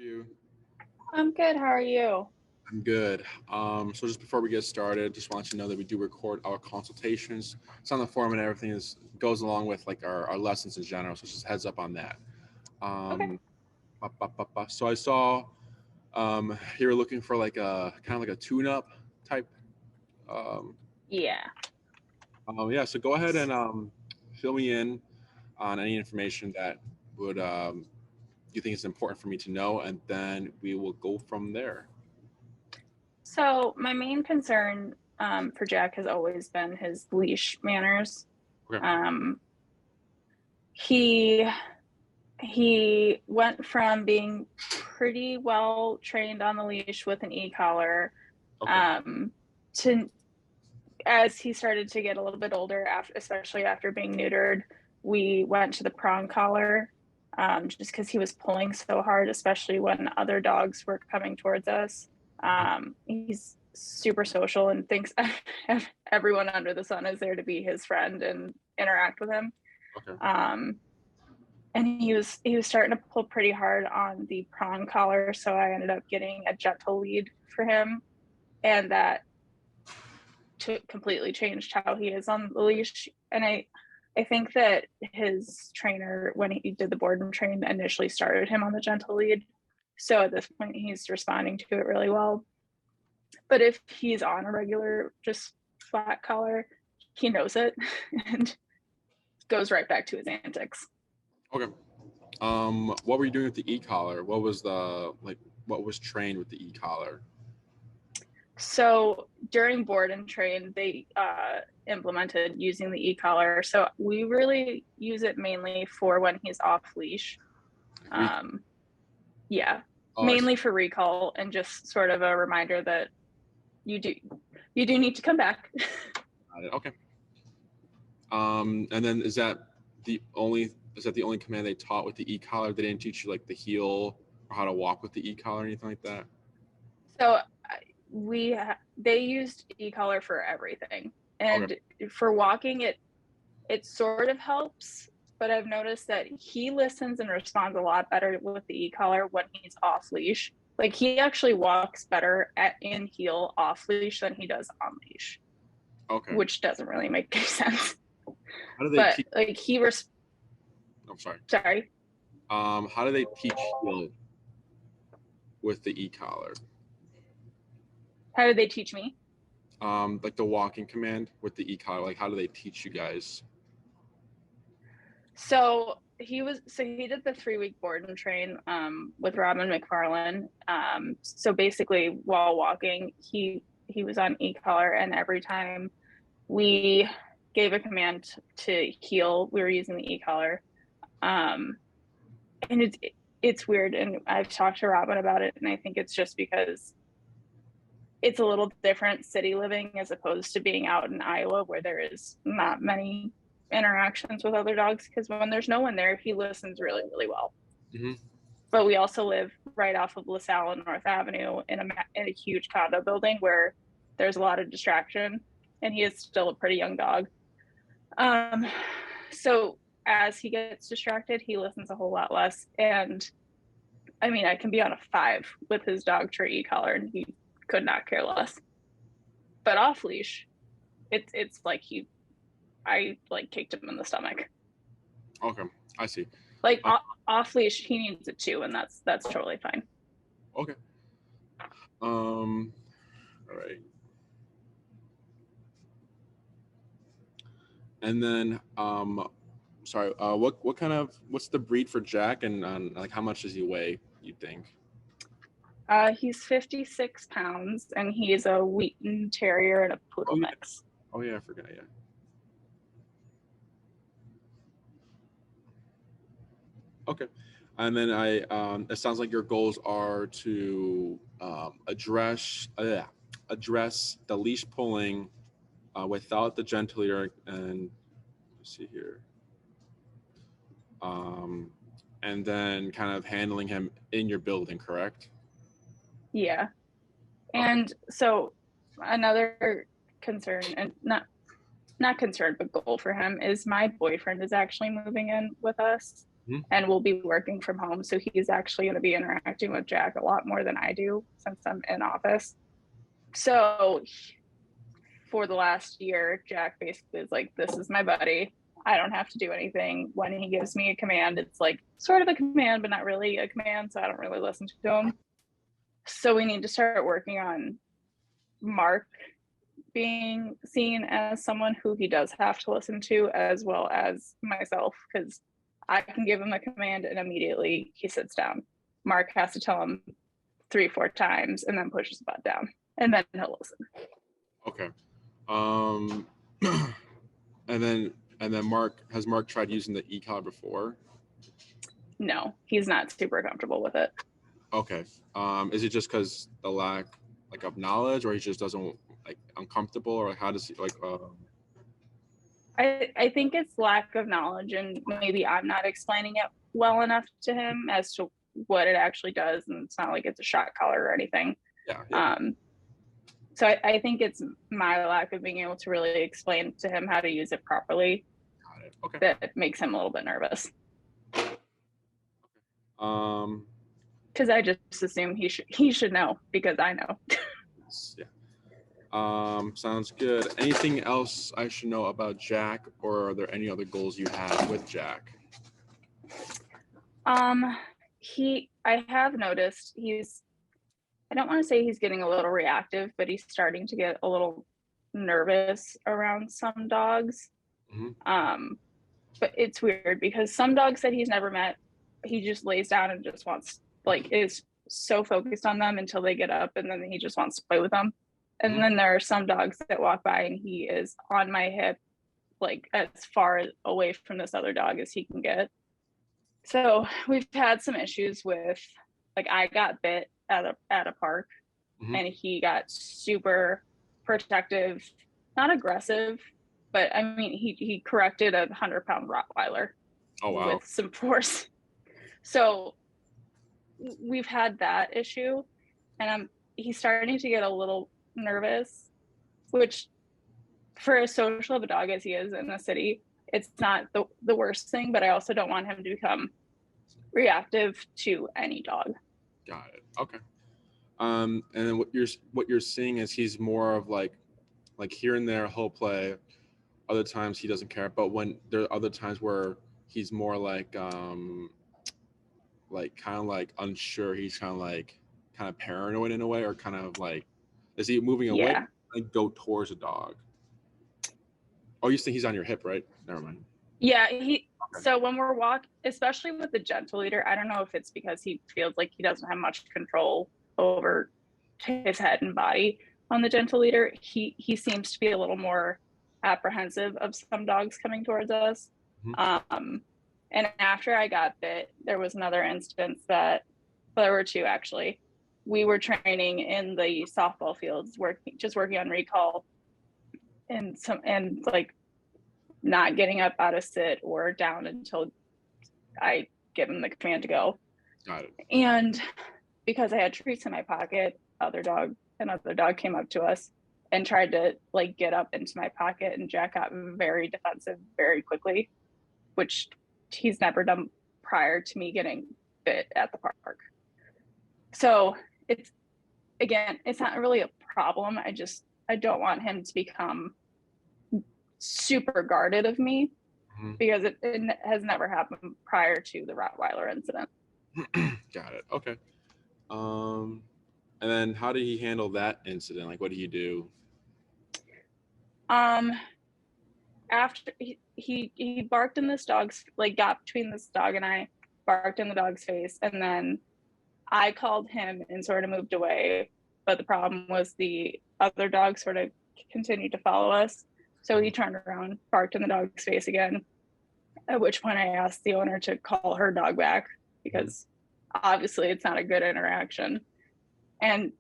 you? I'm good. How are you? I'm good. So just before we get started, just want you to know that we do record our consultations. It's on the forum and everything goes along with like our lessons in general. So just heads up on that. Okay. So I saw you were looking for like a kind of like a tune-up type. Um, Yeah. yeah. So go ahead and fill me in on any information that would you think is important for me to know, and then we will go from there. So my main concern for Jack has always been his leash manners. Okay. He went from being pretty well trained on the leash with an e-collar Okay. to as he started to get a little bit older, especially after being neutered, we went to the prong collar just because he was pulling so hard, especially when other dogs were coming towards us. He's super social and thinks everyone under the sun is there to be his friend and interact with him. Okay. And he was starting to pull pretty hard on the prong collar, so I ended up getting a gentle lead for him, and that completely changed how he is on the leash. And I think that his trainer, when he did the board and train, initially started him on the gentle lead. So at this point, he's responding to it really well. But if he's on a regular, just flat collar, he knows it and goes right back to his antics. Okay. What were you doing with the e-collar? What was what was trained with the e-collar? So during board and train, they implemented using the e-collar. So we really use it mainly for when he's off leash. Yeah, mainly for recall and just sort of a reminder that you do need to come back. Okay. And then is that the only command they taught with the e-collar? They didn't teach you like the heel or how to walk with the e-collar or anything like that? So they used e-collar for everything, and for walking it sort of helps, but I've noticed that he listens and responds a lot better with the e-collar when he's off leash. Like he actually walks better in heel off leash than he does on leash. Okay. Which doesn't really make any sense. How do they teach? Like I'm sorry. Sorry. How do they teach heel with the e-collar? How did they teach me? Like the walking command with the e-collar. Like how do they teach you guys? So he did the 3-week board and train with Robin McFarlane. So basically while walking, he was on e-collar, and every time we gave a command to heel, we were using the e-collar. And it's weird, and I've talked to Robin about it, and I think it's just because it's a little different city living as opposed to being out in Iowa where there is not many interactions with other dogs, because when there's no one there, he listens really, really well. Mm-hmm. But we also live right off of LaSalle and North Avenue in a huge condo building where there's a lot of distraction, and he is still a pretty young dog. So as he gets distracted, he listens a whole lot less. And I mean, I can be on a 5 with his dog tray e-collar, and he could not care less. But off leash, it's like I kicked him in the stomach. Okay, I see. Like off leash, he needs it too, and that's totally fine. Okay. All right. And then, sorry. What's the breed for Jack, and like how much does he weigh, you think? He's 56 pounds, and he's a Wheaten Terrier and a Poodle mix. Oh yeah, I forgot. Yeah. Okay. And then it sounds like your goals are to address the leash pulling without the gentle leader, and let's see here. And then kind of handling him in your building, correct? Yeah. And so another concern, and not concern, but goal for him is my boyfriend is actually moving in with us. and will be working from home. So he's actually going to be interacting with Jack a lot more than I do since I'm in office. So for the last year, Jack basically is like, this is my buddy. I don't have to do anything. When he gives me a command, it's like sort of a command, but not really a command. So I don't really listen to him. So we need to start working on Mark being seen as someone who he does have to listen to, as well as myself, because I can give him a command and immediately he sits down. Mark has to tell him 3-4 times and then pushes the butt down, and then he'll listen. Okay. And then Mark tried using the e-collar before? No, he's not super comfortable with it. Okay. Is it just because the lack of knowledge, or he just doesn't uncomfortable, or how does he I think it's lack of knowledge, and maybe I'm not explaining it well enough to him as to what it actually does, and it's not like it's a shock collar or anything. Yeah. So I think it's my lack of being able to really explain to him how to use it properly. Got it. Okay. That makes him a little bit nervous. Because I just assume he should know, because I know. Yeah. Sounds good. Anything else I should know about Jack, or are there any other goals you have with Jack? I have noticed I don't want to say he's getting a little reactive, but he's starting to get a little nervous around some dogs. But it's weird because some dogs that he's never met, he just lays down and just wants, is so focused on them until they get up, and then he just wants to play with them. And then there are some dogs that walk by and he is on my hip, as far away from this other dog as he can get. So we've had some issues with, I got bit at a park, and he got super protective, not aggressive, but I mean, he corrected a 100-pound Rottweiler. Oh, wow. With some force. So we've had that issue, and he's starting to get a little nervous, which for as social of a dog as he is in the city, it's not the worst thing, but I also don't want him to become reactive to any dog. Got it. Okay. And then what you're seeing is he's more of like here and there he'll play, other times he doesn't care, but when there are other times where he's more kind of unsure, he's kind of paranoid in a way, or kind of is he moving away, go towards a dog? Oh, you think he's on your hip, right? Never mind. Yeah, so when we're walking, especially with the gentle leader, I don't know if it's because he feels like he doesn't have much control over his head and body on the gentle leader. He seems to be a little more apprehensive of some dogs coming towards us. And after I got bit, there was another instance there were two actually. We were training in the softball fields, working on recall, and not getting up out of sit or down until I give him the command to go. Got it. And because I had treats in my pocket, another dog came up to us and tried to get up into my pocket, and Jack got very defensive very quickly, which he's never done prior to me getting bit at the park. So it's not really a problem. I don't want him to become super guarded of me, because it has never happened prior to the Rottweiler incident. Got it. Okay. And then how did he handle that incident? What did he do? After he barked in this dog's, got between this dog and I, barked in the dog's face, and then I called him and sort of moved away. But the problem was the other dog sort of continued to follow us. So he turned around, barked in the dog's face again, at which point I asked the owner to call her dog back, because obviously it's not a good interaction. And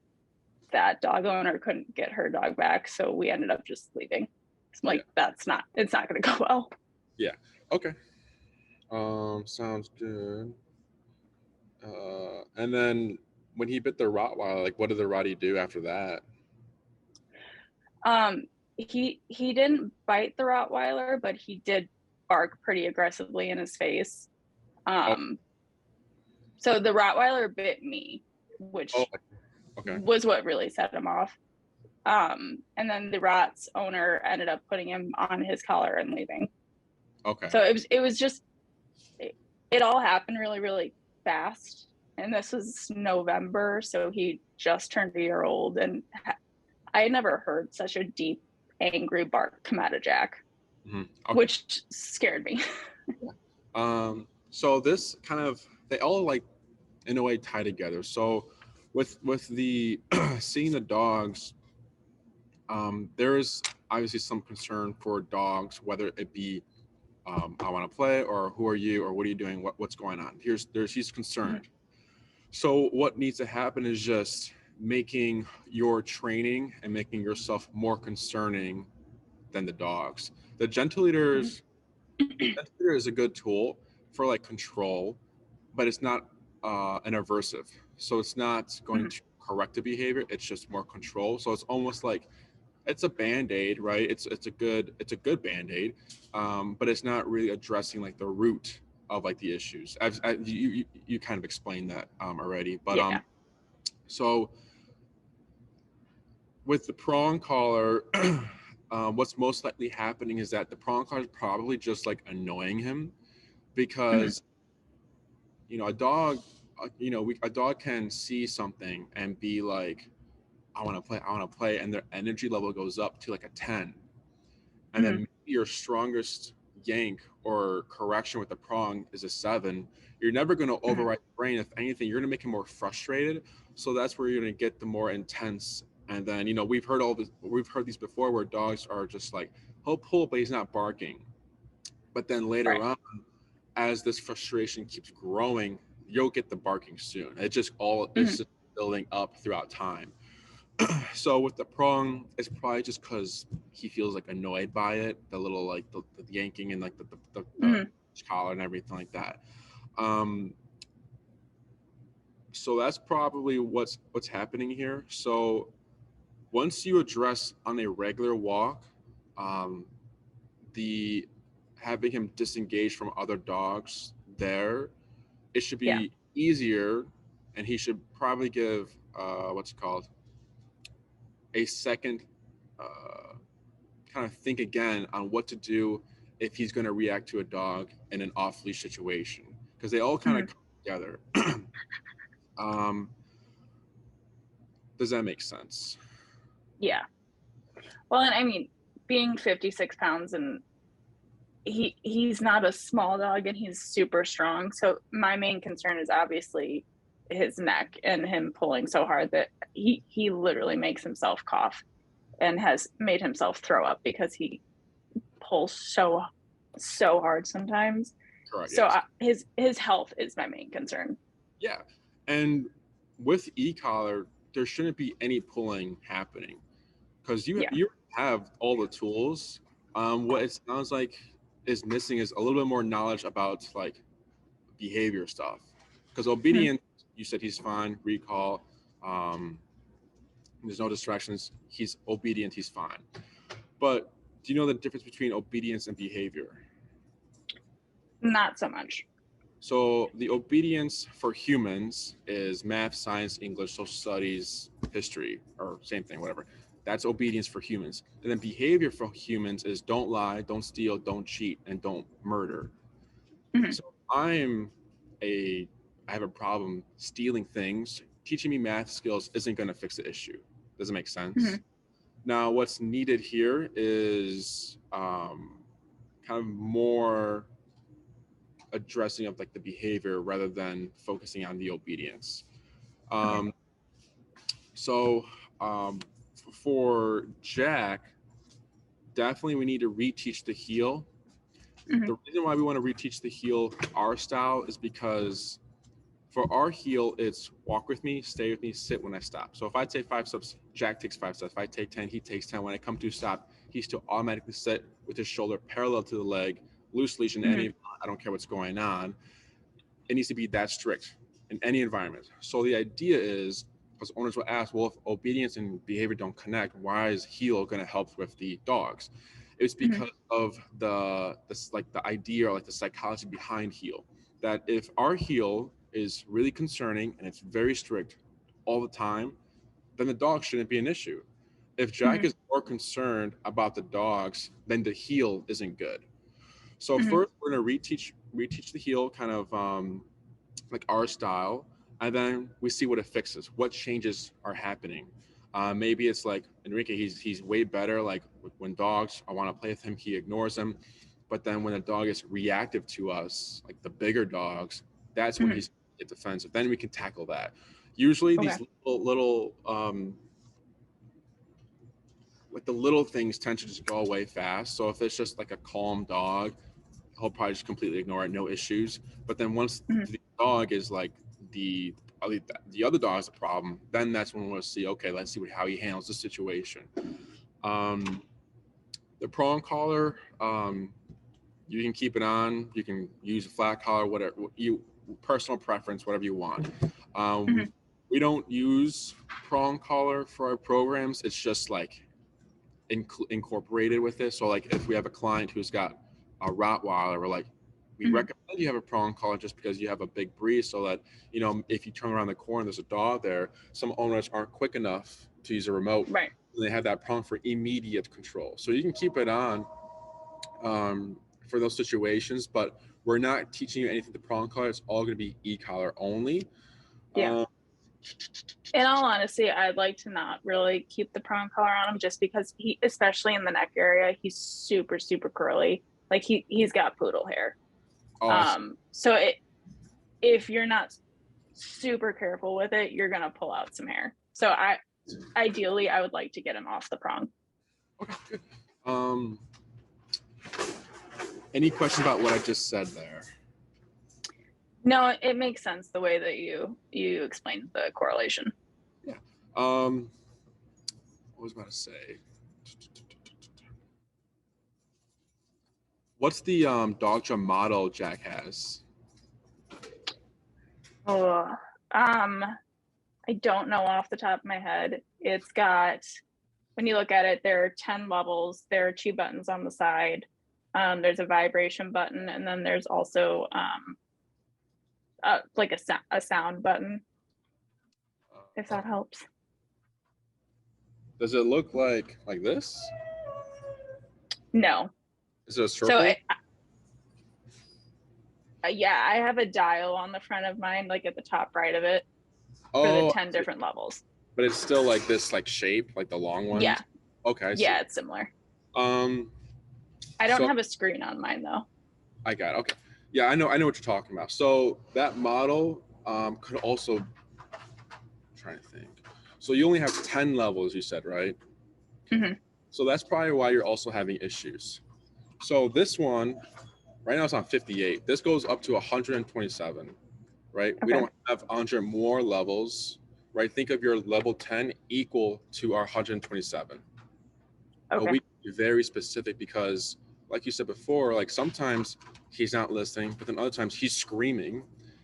that dog owner couldn't get her dog back, so we ended up just leaving. It's it's not going to go well. Yeah. Okay. Sounds good. And then when he bit the Rottweiler, what did the Rottie do after that? He didn't bite the Rottweiler, but he did bark pretty aggressively in his face. So the Rottweiler bit me, which was what really set him off. And then the Rot's owner ended up putting him on his collar and leaving. Okay. So it was just, it all happened really, really fast. And this was November, so he just turned a year old, and I had never heard such a deep, angry bark come out of Jack, which scared me. So this kind of, they all like in a way tie together. So with the seeing the dogs, there is obviously some concern for dogs, whether it be I want to play, or who are you, or what are you doing, what's going on. He's concerned. So what needs to happen is just making your training and making yourself more concerning than the dogs. The gentle leaders, gentle leader is a good tool for like control, but it's not an aversive. So it's not going to correct the behavior. It's just more control. So it's almost like it's a band-aid, right? It's a good band-aid, but it's not really addressing like the root of like the issues. You kind of explained that already, but so with the prong collar, what's most likely happening is that the prong collar is probably just like annoying him, because you know, a dog can see something and be like, I want to play, and their energy level goes up to like a 10, and then maybe your strongest yank or correction with the prong is a 7. You're never going to override the brain. If anything, you're going to make him more frustrated. So that's where you're going to get the more intense. And then, you know, we've heard these before, where dogs are just like, he'll pull, but he's not barking. But then later on, as this frustration keeps growing, you'll get the barking soon. It's just building up throughout time. So with the prong, it's probably just because he feels like annoyed by it, the little like the yanking and like the collar and everything like that. So that's probably what's happening here. So once you address on a regular walk, the having him disengage from other dogs there, it should be easier, and he should probably give what's it called, a second kind of think again on what to do if he's going to react to a dog in an off-leash situation, because they all kind of come together. Does that make sense? Yeah. Well, and I mean, being 56 pounds, and he's not a small dog, and he's super strong. So my main concern is obviously his neck and him pulling so hard that he literally makes himself cough and has made himself throw up because he pulls so hard sometimes. Correct. So his health is my main concern. Yeah. And with e-collar, there shouldn't be any pulling happening, because you have all the tools. What it sounds like is missing is a little bit more knowledge about like behavior stuff, because obedience, you said he's fine, recall, there's no distractions, he's obedient, he's fine. But do you know the difference between obedience and behavior? Not so much. So the obedience for humans is math, science, English, social studies, history, or same thing, whatever. That's obedience for humans. And then behavior for humans is don't lie, don't steal, don't cheat, and don't murder. So I have a problem stealing things. Teaching me math skills isn't going to fix the issue. Does it make sense? Now, what's needed here is kind of more addressing of like the behavior rather than focusing on the obedience. So for Jack, definitely we need to reteach the heel. The reason why we want to reteach the heel our style is because for our heel, it's walk with me, stay with me, sit when I stop. So if I take 5 steps, Jack takes 5 steps. If I take 10, he takes 10. When I come to stop, he still automatically sit with his shoulder parallel to the leg, loose leash in any, I don't care what's going on. It needs to be that strict in any environment. So the idea is, because owners will ask, well, if obedience and behavior don't connect, why is heel going to help with the dogs? It's because of the idea or like the psychology behind heel. that if our heel is really concerning and it's very strict all the time, then the dog shouldn't be an issue. If Jack is more concerned about the dogs, then the heel isn't good. So first, we're going to reteach the heel kind of like our style, and then we see what it fixes. What changes are happening? Maybe it's like Enrique. He's way better. Like when dogs, I want to play with him, he ignores them. But then when a dog is reactive to us, like the bigger dogs, that's when he's get defensive. Then we can tackle that. Usually these little like the little things tend to just go away fast. So if it's just like a calm dog, he'll probably just completely ignore it, no issues. But then once the dog is like the other dog is a problem, then that's when we'll see, okay, let's see how he handles the situation. The prong collar, you can keep it on. You can use a flat collar, whatever you personal preference, whatever you want. We don't use prong collar for our programs. It's just like incorporated with this. So like if we have a client who's got a Rottweiler, we're like, we recommend you have a prong collar just because you have a big breed, so that, you know, if you turn around the corner, there's a dog there. Some owners aren't quick enough to use a remote. Right. And they have that prong for immediate control. So you can keep it on for those situations, but we're not teaching you anything to prong collar. It's all going to be e-collar only. Yeah. In all honesty, I'd like to not really keep the prong collar on him, just because he, especially in the neck area, he's super, super curly. Like he's got poodle hair. So if you're not super careful with it, you're going to pull out some hair. So ideally, I would like to get him off the prong. Okay, good. Any questions about what I just said there? No, it makes sense the way that you explained the correlation. Yeah. What was I about to say? What's the dog model Jack has? Oh, I don't know off the top of my head. It's got, when you look at it, there are 10 levels. There are 2 buttons on the side. There's a vibration button, and then there's also like a sound button, if that helps. Does it look like this? No. Is it a circle? So yeah, I have a dial on the front of mine, like at the top right of it, for the 10 different levels. But it's still like this, like shape, like the long one. Yeah. Okay. Yeah, it's similar. I don't have a screen on mine though. I got it. Okay. Yeah, I know what you're talking about. So that model could also, I'm trying to think. So you only have 10 levels, you said, right? So that's probably why you're also having issues. So this one, right now it's on 58. This goes up to 127, right? Okay. We don't have 100 more levels, right? Think of your level 10 equal to our 127. Okay. But we can be very specific because, like you said before, like sometimes he's not listening, but then other times he's screaming.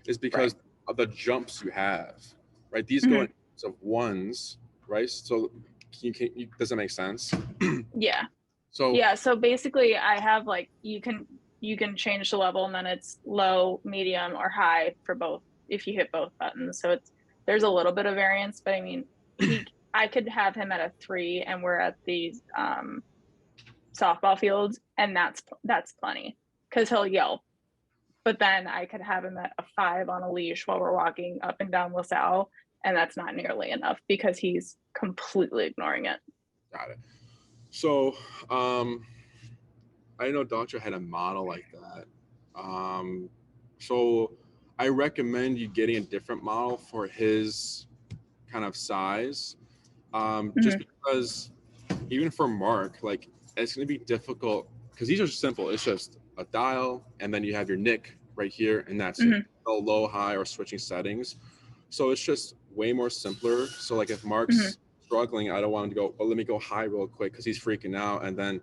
Is because of the jumps you have, right? These go in of ones, right? So does that make sense? Yeah. So basically I have like, you can change the level, and then it's low, medium, or high for both if you hit both buttons. So there's a little bit of variance, but I mean, I could have him at a 3 and we're at these softball fields, and that's plenty, because he'll yelp. But then I could have him at a 5 on a leash while we're walking up and down LaSalle, and that's not nearly enough because he's completely ignoring it. Got it. So I know Doctor had a model like that. So I recommend you getting a different model for his kind of size. Just because even for Mark, like it's going to be difficult because these are simple. It's just a dial, and then you have your nick right here, and that's it. No low, high, or switching settings. So it's just way more simpler. So like if Mark's struggling, I don't want him to go, oh, let me go high real quick because he's freaking out, and then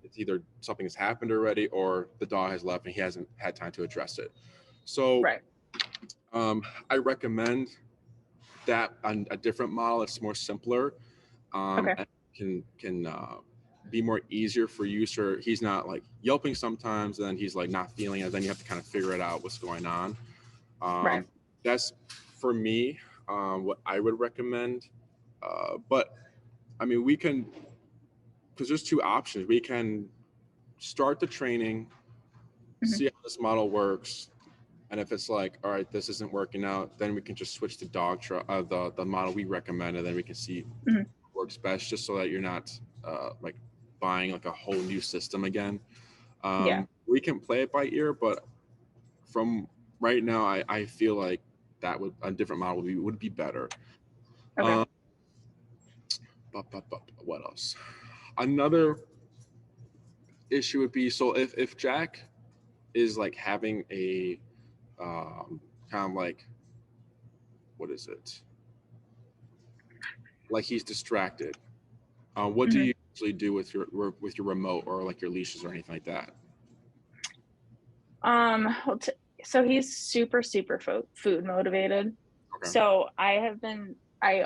it's either something has happened already or the dog has left and he hasn't had time to address it. So I recommend that on a different model. It's more simpler. And can be more easier for you, so he's not like yelping sometimes, and then he's like not feeling it. Then you have to kind of figure it out what's going on. Right. That's for me what I would recommend. But I mean, we can, because there's two options. We can start the training, see how this model works, and if it's like, all right, this isn't working out, then we can just switch to the model we recommend, and then we can see what works best, just so that you're not like buying like a whole new system again. We can play it by ear, but from right now, I feel like a different model would be better. Okay. What else? Another issue would be, so if Jack is like having a kind of like, what is it? Like he's distracted. What do you usually do with your remote or like your leashes or anything like that? Well, so he's super food motivated. Okay. So I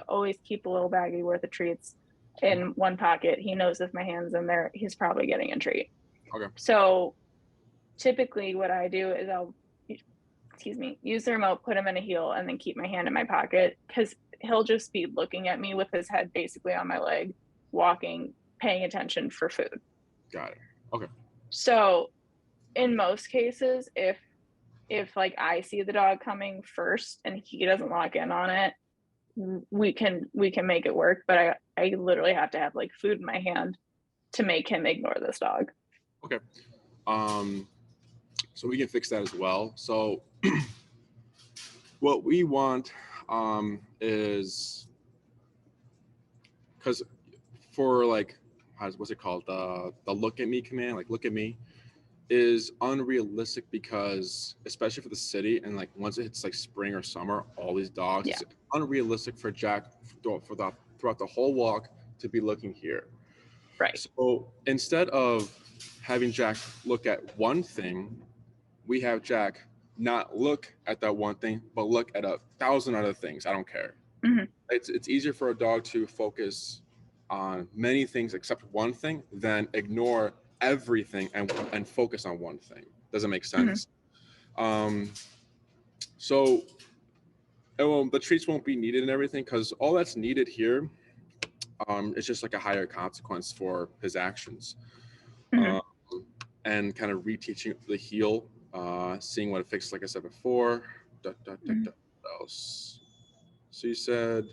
always keep a little baggie worth of treats in one pocket. He knows if my hand's in there, he's probably getting a treat. Okay. So typically what I do is I'll use the remote, put him in a heel, and then keep my hand in my pocket, because he'll just be looking at me with his head basically on my leg, walking, paying attention for food. Got it. Okay. So in most cases, if like I see the dog coming first and he doesn't lock in on it, we can make it work. But I literally have to have like food in my hand to make him ignore this dog. Okay. So we can fix that as well. So what we want is, because for like, what's it called? The look at me command, like look at me, is unrealistic, because especially for the city, and like once it hits like spring or summer, all these dogs, it's unrealistic for Jack throughout the whole walk to be looking here. Right. So instead of having Jack look at one thing, we have Jack not look at that one thing, but look at 1,000 other things. I don't care. It's easier for a dog to focus on many things except one thing than ignore everything and focus on one thing. Doesn't make sense. So the treats won't be needed and everything, because all that's needed here is just like a higher consequence for his actions. And kind of reteaching the heel, seeing what it fixes, like I said before. What else? So you said,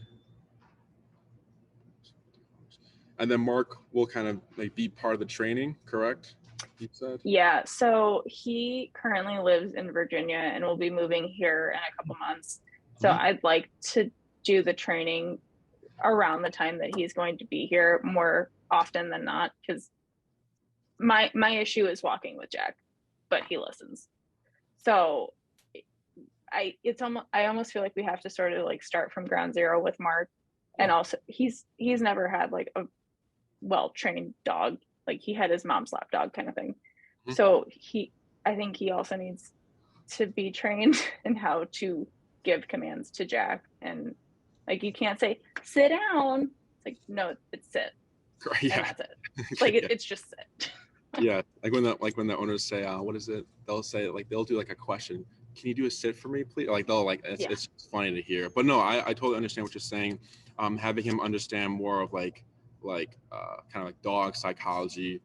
and then Mark will kind of like be part of the training, correct? You said? Yeah. So he currently lives in Virginia and will be moving here in a couple months. So I'd like to do the training around the time that he's going to be here more often than not, because my issue is walking with Jack, but he listens. So I almost feel like we have to sort of like start from ground zero with Mark. And also he's never had like a well-trained dog. Like he had his mom's lap dog kind of thing. So I think he also needs to be trained in how to give commands to Jack. And like, you can't say, sit down. It's like, no, it's sit. And that's it. Like it's just sit. Yeah. Like when the owners say, what is it? They'll say, like, they'll do like a question. Can you do a sit for me, please? Like they'll like, it's funny to hear. But no, I totally understand what you're saying. Having him understand more of like kind of like dog psychology,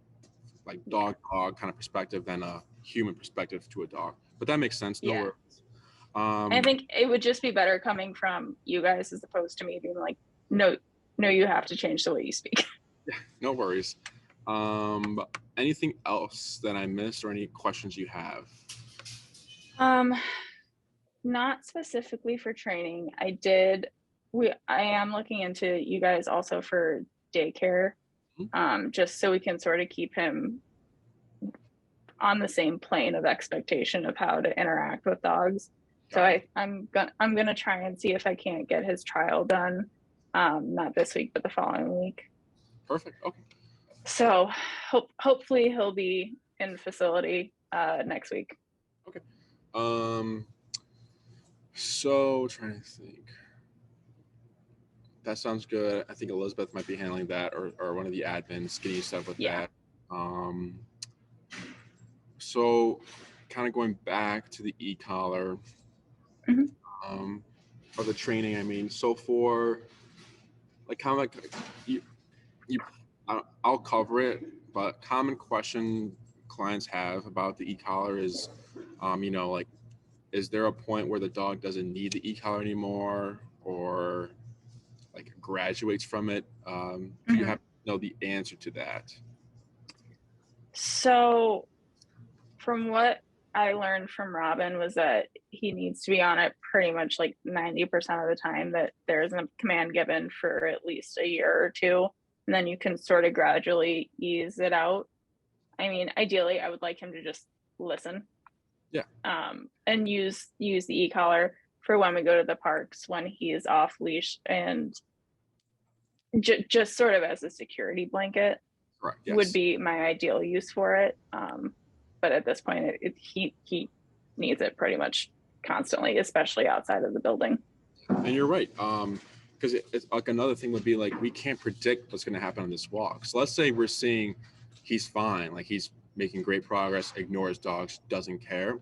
like dog kind of perspective than a human perspective to a dog. But that makes sense. No worries. I think it would just be better coming from you guys as opposed to me being like, no, you have to change the way you speak. Yeah, no worries. Anything else that I missed, or any questions you have? Not specifically for training. I am looking into you guys also for daycare, just so we can sort of keep him on the same plane of expectation of how to interact with dogs. So I'm gonna try and see if I can't get his trial done, not this week, but the following week. Perfect. Okay. So hopefully he'll be in the facility next week. Okay. So trying to think. that sounds good. I think Elizabeth might be handling that, or one of the admins getting you set up with that. So kind of going back to the e-collar, or the training, I mean, so for like kind of like you, I'll cover it, but common question clients have about the e-collar is, like, is there a point where the dog doesn't need the e-collar anymore, or like graduates from it? Do you have to know the answer to that? So from what I learned from Robin was that he needs to be on it pretty much like 90% of the time, that there's a command given for at least a year or two, and then you can sort of gradually ease it out. I mean, ideally, I would like him to just listen. Yeah. And use the e-collar for when we go to the parks, when he is off leash, and just sort of as a security blanket. Correct. Yes. Would be my ideal use for it. But at this point, he needs it pretty much constantly, especially outside of the building. And you're right. Because it's like, another thing would be like, we can't predict what's going to happen on this walk. So let's say we're seeing he's fine, like he's making great progress, ignores dogs, doesn't care.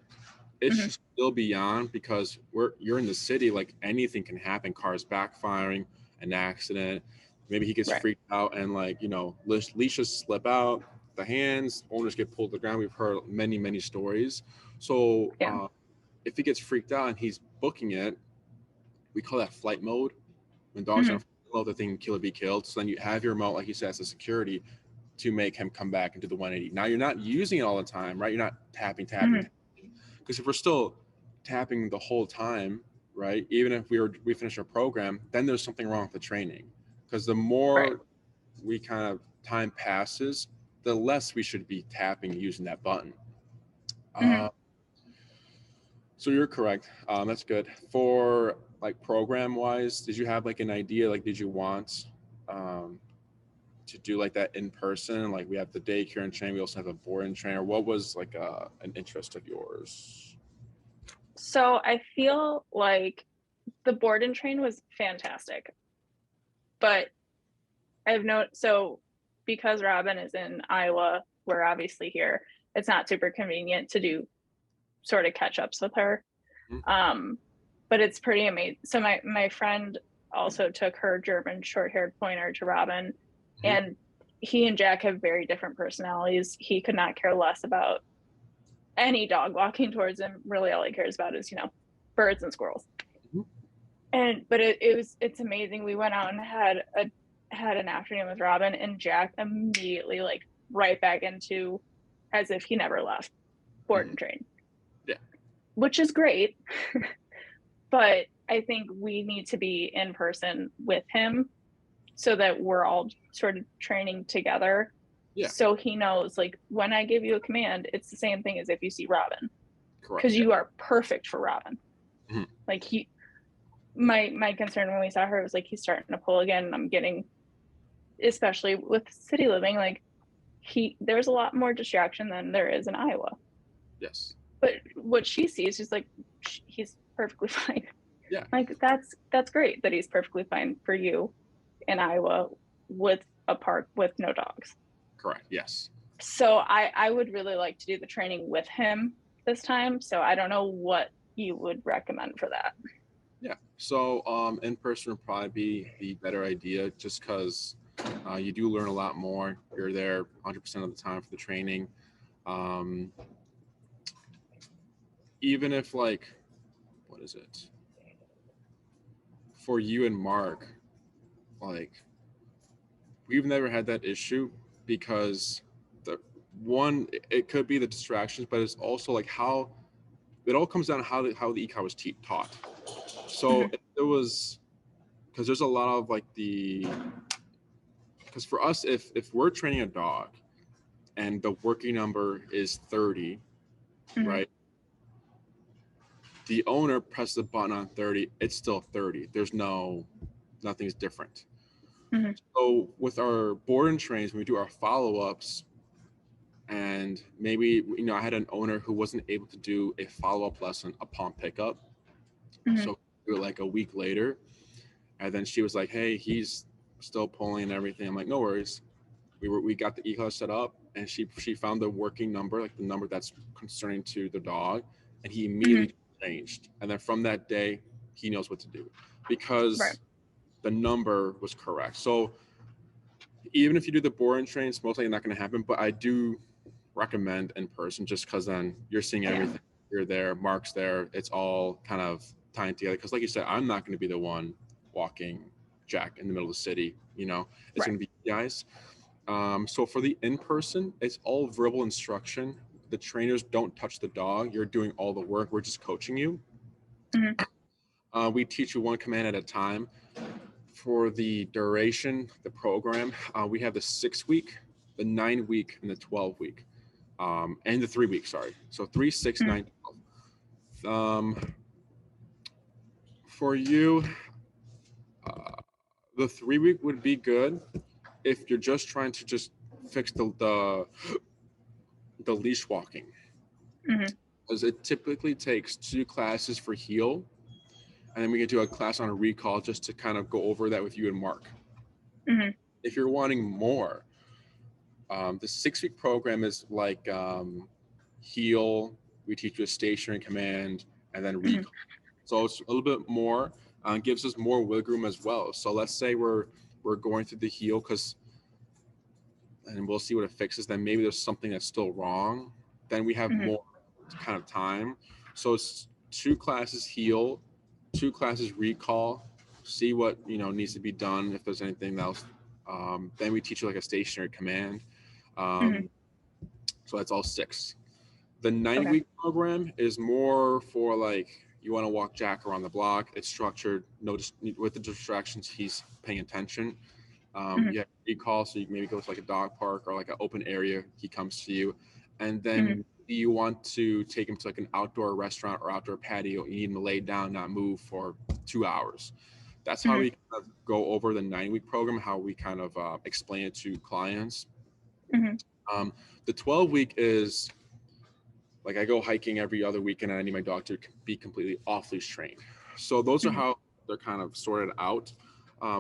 It should still be on, because you're in the city, like anything can happen. Cars backfiring, an accident, maybe he gets freaked out, and like, leashes slip out the hands, owners get pulled to the ground. We've heard many stories. So if he gets freaked out and he's booking it, we call that flight mode. When dogs are in flight mode, the thing can kill or be killed. So then you have your remote, like you said, as a security, to make him come back into the 180. Now you're not using it all the time, right? You're not tapping. Because if we're still tapping the whole time, right? Even if we finish our program, then there's something wrong with the training. Because the more we kind of time passes, the less we should be tapping using that button. So you're correct. That's good. For like program wise, did you have like an idea? Like, did you want to do like that in person? Like, we have the daycare and train, we also have a board and train, or what was like an interest of yours? So I feel like the board and train was fantastic, but so because Robin is in Iowa, we're obviously here, it's not super convenient to do sort of catch-ups with her. But it's pretty amazing. So my friend also took her German short-haired pointer to Robin, and he and Jack have very different personalities. He could not care less about any dog walking towards him. Really, all he cares about is, birds and squirrels. But it's amazing. We went out and had an afternoon with Robin, and Jack immediately, like, right back into as if he never left board and train. Yeah. Which is great. But I think we need to be in person with him so that we're all sort of training together. Yeah. So he knows, like, when I give you a command, it's the same thing as if you see Robin. Correct. Because you are perfect for Robin. Like, my concern when we saw her was like, he's starting to pull again. And I'm getting, especially with city living, like, there's a lot more distraction than there is in Iowa. Yes. But what she sees is like, he's perfectly fine. Yeah. Like, that's great that he's perfectly fine for you in Iowa with a park with no dogs. Correct. Yes. So I would really like to do the training with him this time. So I don't know what you would recommend for that. Yeah. So in person would probably be the better idea, just because you do learn a lot more. You're there 100% of the time for the training. Even if, like, what is it? For you and Mark, like, we've never had that issue, because it could be the distractions, but it's also like how it all comes down to how the e-car was taught. So if there was, because there's a lot of like because for us, if we're training a dog and the working number is 30, right? The owner presses the button on 30, it's still 30. Nothing's different. So with our board and trains, when we do our follow-ups, and maybe, I had an owner who wasn't able to do a follow-up lesson upon pickup. So we were like a week later. And then she was like, hey, he's still pulling and everything. I'm like, no worries. We got the e-collar set up, and she found the working number, like the number that's concerning to the dog, and he immediately changed. And then from that day, he knows what to do because the number was correct. So even if you do the board and train, it's most likely not going to happen. But I do recommend in person, just because then you're seeing everything. You're there, Mark's there. It's all kind of tying together. Because like you said, I'm not going to be the one walking Jack in the middle of the city. You know, it's going to be you guys. So for the in-person, it's all verbal instruction. The trainers don't touch the dog. You're doing all the work. We're just coaching you. We teach you one command at a time. For the duration, the program, we have the 6-week, the 9-week, and the 12-week, and the 3-week, sorry. So 3, 6, 9, 12. For you, the 3-week would be good if you're just trying to just fix the leash walking. Because it typically takes 2 classes for heel, and then we can do a class on a recall just to kind of go over that with you and Mark. If you're wanting more, the 6-week program is like heel, we teach you a stationary command, and then recall. So it's a little bit more, gives us more wiggle room as well. So let's say we're going through the heel, and we'll see what it fixes. Then maybe there's something that's still wrong. Then we have more kind of time. So it's 2 classes heel, 2 classes recall, see what needs to be done if there's anything else. Then we teach you like a stationary command. So that's all 6. The 9-week program is more for like you want to walk Jack around the block. It's structured. With the distractions, he's paying attention. You have recall, so you maybe go to like a dog park or like an open area. He comes to you, and then you want to take him to like an outdoor restaurant or outdoor patio. You need him to lay down, not move for 2 hours. That's how we kind of go over the 9-week program, how we kind of explain it to clients. The 12-week is like I go hiking every other weekend, and I need my dog to be completely off-leash trained. So those are how they're kind of sorted out.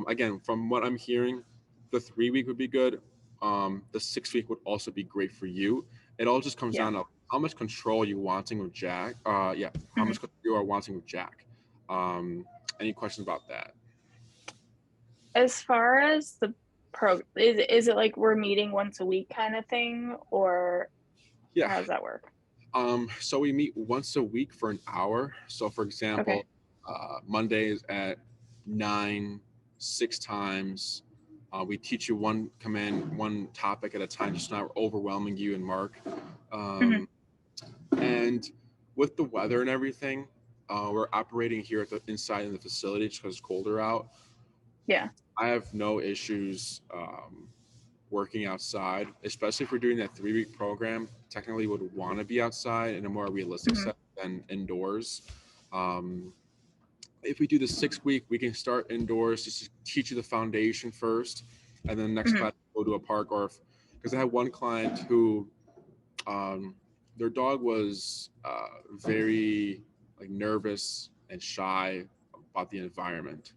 Again, from what I'm hearing, the 3-week would be good. The 6-week would also be great for you. It all just comes down to how much control you're wanting with Jack. How much control you are wanting with Jack. Any questions about that? As far as the is it like we're meeting once a week kind of thing, or how does that work? So we meet once a week for an hour. So for example, Mondays at 9, 6 times. We teach you one command, one topic at a time, just not overwhelming you and Mark. And with the weather and everything, we're operating here at the inside in the facility just because it's colder out. I have no issues working outside, especially if we're doing that 3-week program. Technically would want to be outside in a more realistic set than indoors. If we do the 6-week, we can start indoors just to teach you the foundation first, and then next class go to a park. Or because I had one client who their dog was very like nervous and shy about the environment.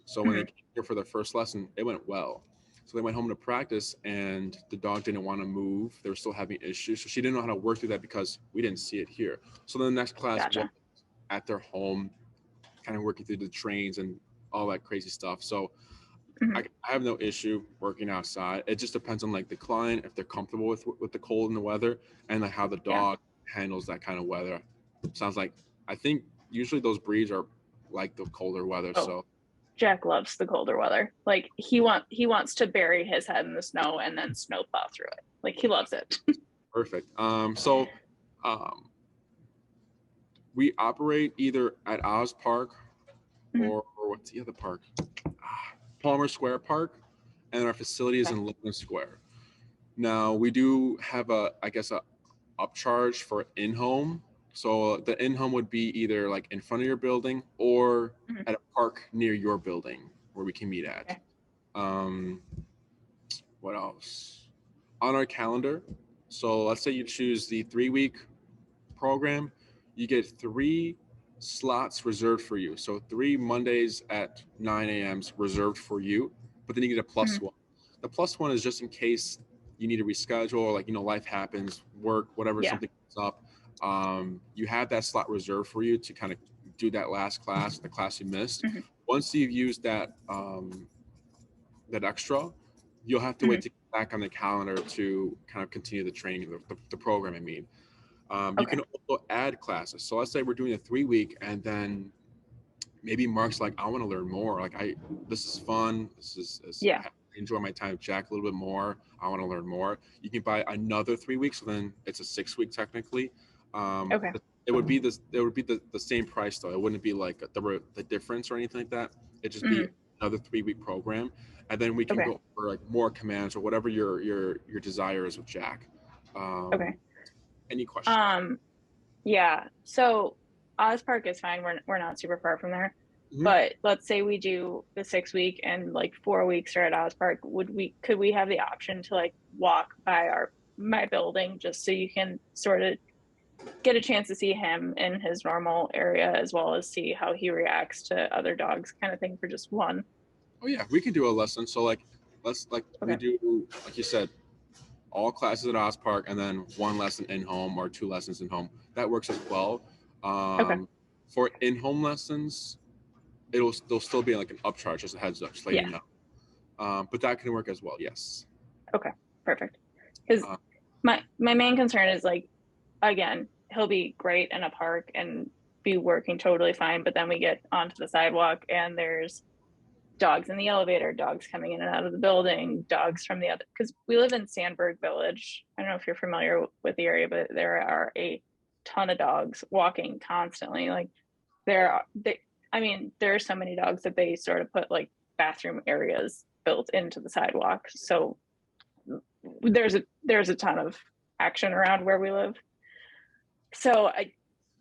So when they came here for their first lesson, it went well. So they went home to practice, and the dog didn't want to move. They were still having issues. So she didn't know how to work through that because we didn't see it here. So then the next class was at their home, kind of working through the trains and all that crazy stuff. So I have no issue working outside. It just depends on like the client, if they're comfortable with the cold and the weather, and like how the dog handles that kind of weather. Sounds like, I think usually those breeds are like the colder weather. So Jack loves the colder weather. Like he wants to bury his head in the snow and then snow plow through it. Like he loves it. Perfect. We operate either at Oz Park or what's the other park? Palmer Square Park, and our facility is in Logan Square. Now we do have a upcharge for in-home. So the in-home would be either like in front of your building or at a park near your building where we can meet at. What else? On our calendar, so let's say you choose the 3-week program, you get 3 slots reserved for you. So 3 Mondays at 9 a.m. reserved for you, but then you get a plus one. The plus one is just in case you need to reschedule, or like, life happens, work, whatever, something comes up. You have that slot reserved for you to kind of do that last class, the class you missed. Once you've used that, that extra, you'll have to wait to get back on the calendar to kind of continue the training, the program, I mean. You can also add classes. So let's say we're doing a 3-week, and then maybe Mark's like, I want to learn more. Like, this is fun. I enjoy my time with Jack a little bit more. I want to learn more. You can buy another 3 weeks, so then it's a 6-week technically. It would be the same price though. It wouldn't be like the difference or anything like that. It'd just be another 3-week program, and then we can go for like more commands or whatever your desire is with Jack. Any questions? Yeah. So Oz Park is fine. We're not super far from there. But let's say we do the 6-week and like 4 weeks are at Oz Park. Could we have the option to like walk by my building just so you can sort of get a chance to see him in his normal area, as well as see how he reacts to other dogs, kind of thing, for just one? Oh yeah, we can do a lesson. So like, we do, like you said, all classes at Oz Park, and then 1 lesson in home or 2 lessons in home. That works as well. For in-home lessons, there'll still be like an upcharge, just a heads up, just let you know. But that can work as well. Yes. Okay, perfect. Because my main concern is like, again, he'll be great in a park and be working totally fine, but then we get onto the sidewalk and there's dogs in the elevator, dogs coming in and out of the building, dogs from the other, because we live in Sandburg Village. I don't know if you're familiar with the area, but there are a ton of dogs walking constantly. Like there are so many dogs that they sort of put like bathroom areas built into the sidewalk. So there's a ton of action around where we live. So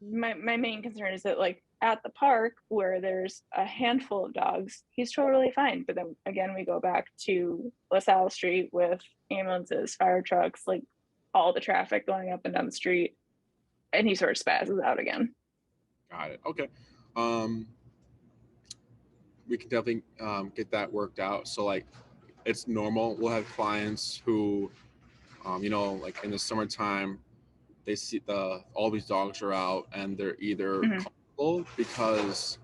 my main concern is that like at the park where there's a handful of dogs, he's totally fine. But then again, we go back to LaSalle Street with ambulances, fire trucks, like all the traffic going up and down the street, and he sort of spazzes out again. Got it. Okay. We can definitely get that worked out. So like, it's normal. We'll have clients who, like in the summertime, they see all these dogs are out, and they're either comfortable because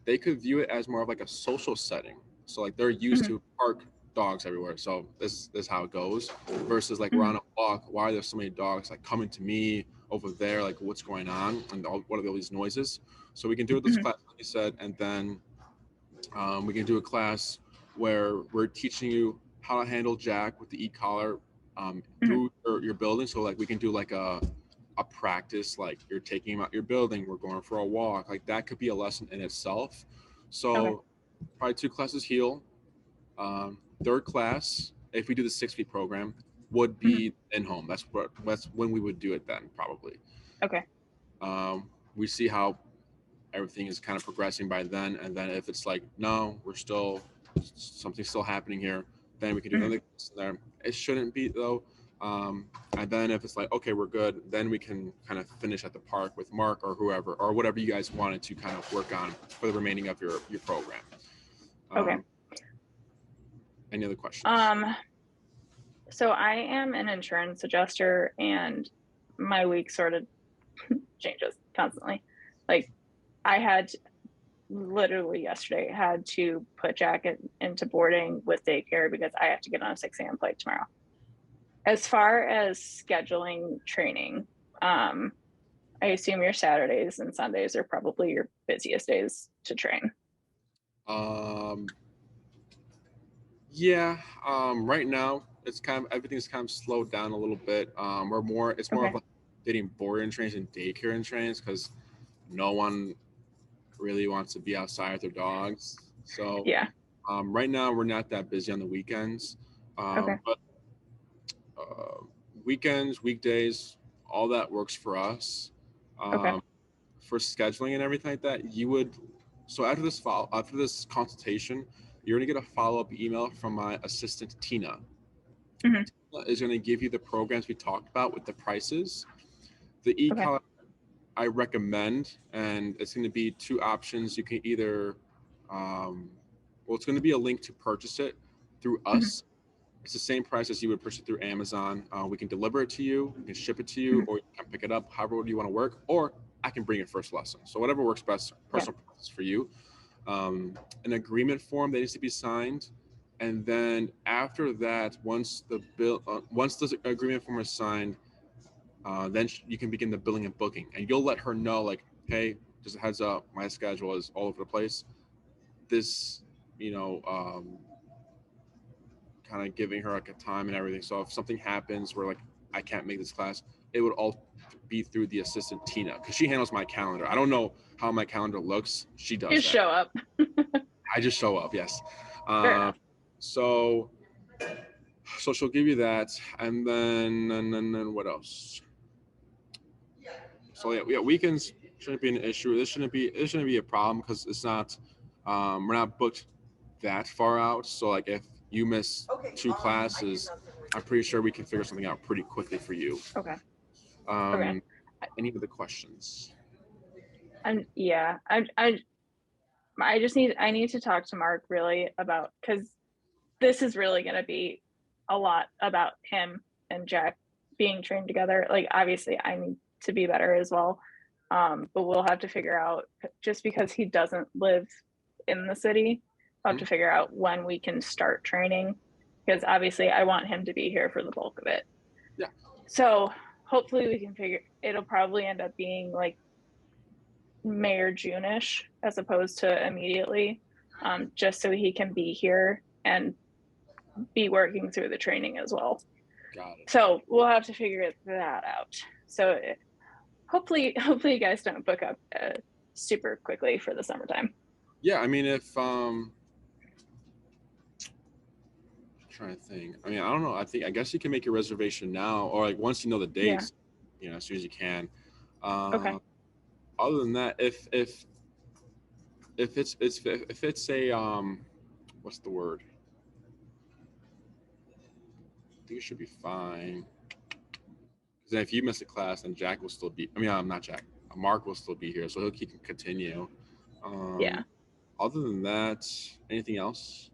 they could view it as more of like a social setting. So like they're used to park dogs everywhere. So this is how it goes. Versus like we're on a walk. Why are there so many dogs like coming to me over there? Like what's going on? And what are all these noises? So we can do this class, like you said, and then we can do a class where we're teaching you how to handle Jack with the e-collar through your building. So like we can do like a practice, like you're taking him out your building, we're going for a walk, like that could be a lesson in itself. So probably 2 classes heal. Third class, if we do the 6-week program, would be in home. That's when we would do it then, probably. We see how everything is kind of progressing by then, and then if it's like, no, something's still happening here, then we can do another class there. It shouldn't be though. And then if it's like, okay, we're good, then we can kind of finish at the park with Mark or whoever, or whatever you guys wanted to kind of work on for the remaining of your program. Any other questions? So I am an insurance adjuster, and my week sort of changes constantly. Like I had literally yesterday had to put Jack into boarding with daycare because I have to get on a 6 a.m. flight tomorrow. As far as scheduling training, I assume your Saturdays and Sundays are probably your busiest days to train. Right now it's everything's kind of slowed down a little bit. It's more of like getting boarding trains and daycare and trains because no one really wants to be outside with their dogs. So right now we're not that busy on the weekends. But weekends, weekdays, all that works for us. For scheduling and everything like that, so after this consultation, you're gonna get a follow-up email from my assistant Tina. Tina is gonna give you the programs we talked about with the prices. The e-collar I recommend, and it's going to be two options. You can either, it's going to be a link to purchase it through us. It's the same price as you would purchase it through Amazon. We can deliver it to you, we can ship it to you, or you can pick it up however you want to work, or I can bring it first lesson. So whatever works best, personal preference for you. An agreement form that needs to be signed. And then after that, once the agreement form is signed, then you can begin the billing and booking, and you'll let her know, like, hey, just a heads up, my schedule is all over the place. This, kind of giving her like a time and everything. So if something happens where like I can't make this class, it would all be through the assistant Tina, because she handles my calendar. I don't know how my calendar looks. She does. Just show up. I just show up. Yes. Fair enough. So she'll give you that, and then what else? So yeah, weekends shouldn't be an issue. This shouldn't be a problem, because it's not. We're not booked that far out. So like if you miss 2 classes, I'm pretty sure we can figure something out pretty quickly for you. Okay. Any other questions? And yeah, I need to talk to Mark really about, because this is really going to be a lot about him and Jack being trained together. Like, obviously I need to be better as well. But we'll have to figure out, just because he doesn't live in the city, we'll have to figure out when we can start training, because obviously I want him to be here for the bulk of it. Yeah. So hopefully we can it'll probably end up being like May or June-ish as opposed to immediately, just so he can be here and be working through the training as well. Got it. So we'll have to figure that out. So hopefully you guys don't book up super quickly for the summertime. Yeah, I mean, if I'm trying to think. I mean, I don't know. I guess you can make your reservation now, or like once you know the dates, as soon as you can. Okay. Other than that, if it's a what's the word? I think it should be fine. Because if you miss a class, then Jack will still be. I mean, not Jack. Mark will still be here, so he can continue. Yeah. Other than that, anything else?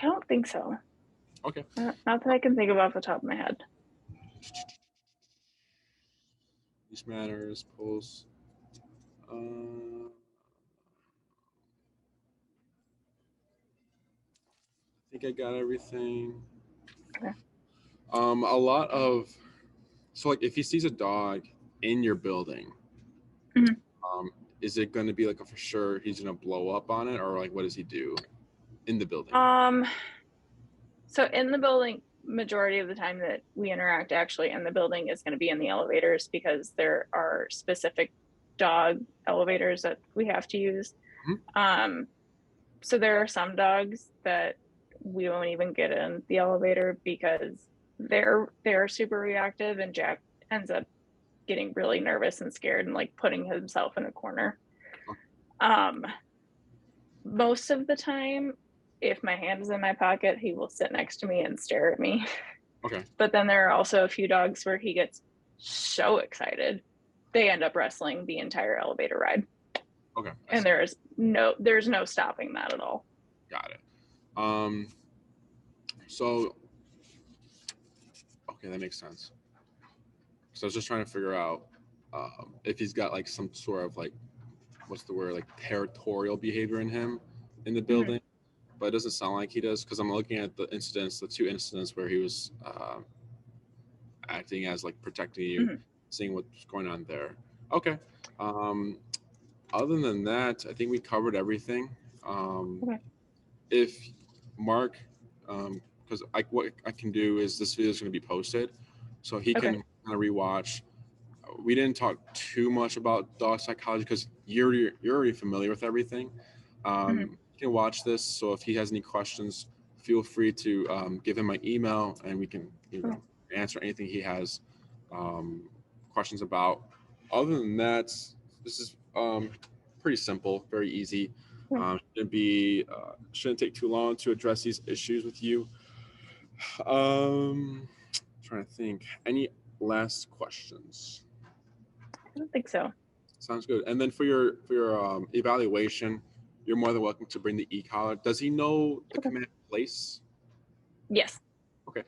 I don't think so. Okay. Not that I can think of off the top of my head. These matters, pulse. I think I got everything. Okay. A lot of, so like if he sees a dog in your building, is it going to be like a for sure he's going to blow up on it, or like what does he do in the building? So in the building, majority of the time that we interact actually in the building is going to be in the elevators, because there are specific dog elevators that we have to use. So there are some dogs that we won't even get in the elevator because they're super reactive, and Jack ends up getting really nervous and scared and like putting himself in a corner. Most of the time, if my hand is in my pocket, he will sit next to me and stare at me. Okay. But then there are also a few dogs where he gets so excited, they end up wrestling the entire elevator ride. Okay. And there's no stopping that at all. Got it. So, okay, that makes sense. So I was just trying to figure out if he's got like some sort of like, what's the word, like territorial behavior in him in the building, but it doesn't sound like he does, because I'm looking at the two incidents where he was acting as like protecting you, seeing what's going on there. Okay. Other than that, I think we covered everything. If Mark, because what I can do is this video is going to be posted, so he can kind of rewatch. We didn't talk too much about dog psychology because you're already familiar with everything. You can watch this, so if he has any questions, feel free to give him my email, and we can answer anything he has questions about. Other than that, this is pretty simple, very easy. Shouldn't take too long to address these issues with you. Trying to think. Any last questions? I don't think so. Sounds good. And then for your evaluation, you're more than welcome to bring the e-collar. Does he know the Okay. command place? Yes. Okay.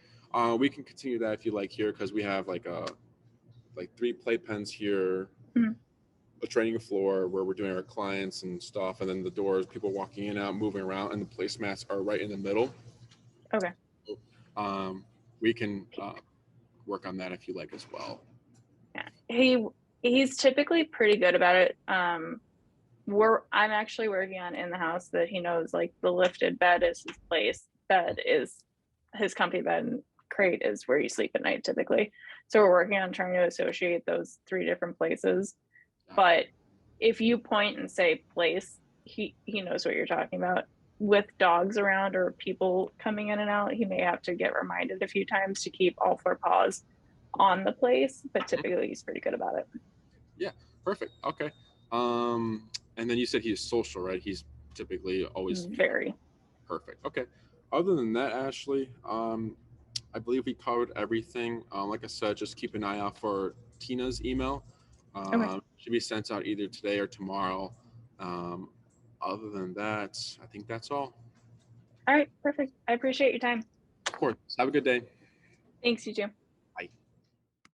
We can continue that if you like here, because we have like 3 playpens here, Mhm. a training floor where we're doing our clients and stuff, and then the doors, people walking in and out, moving around, and the placemats are right in the middle. Okay. We can work on that if you like as well. Yeah. He's typically pretty good about it. I'm actually working on in the house that he knows like the lifted bed is his place. Bed is his comfy bed, and crate is where you sleep at night typically. So we're working on trying to associate those 3 different places. But if you point and say place, he knows what you're talking about. With dogs around or people coming in and out, he may have to get reminded a few times to keep all 4 paws on the place, but typically he's pretty good about it. Yeah, perfect. Okay. And then you said he's social, right? He's typically always Very. perfect. Okay. Other than that, Ashley, I believe we covered everything. Like I said, just keep an eye out for Tina's email. Okay. Should be sent out either today or tomorrow. Other than that, I think that's all. All right, perfect. I appreciate your time. Of course. Have a good day. Thanks, you too.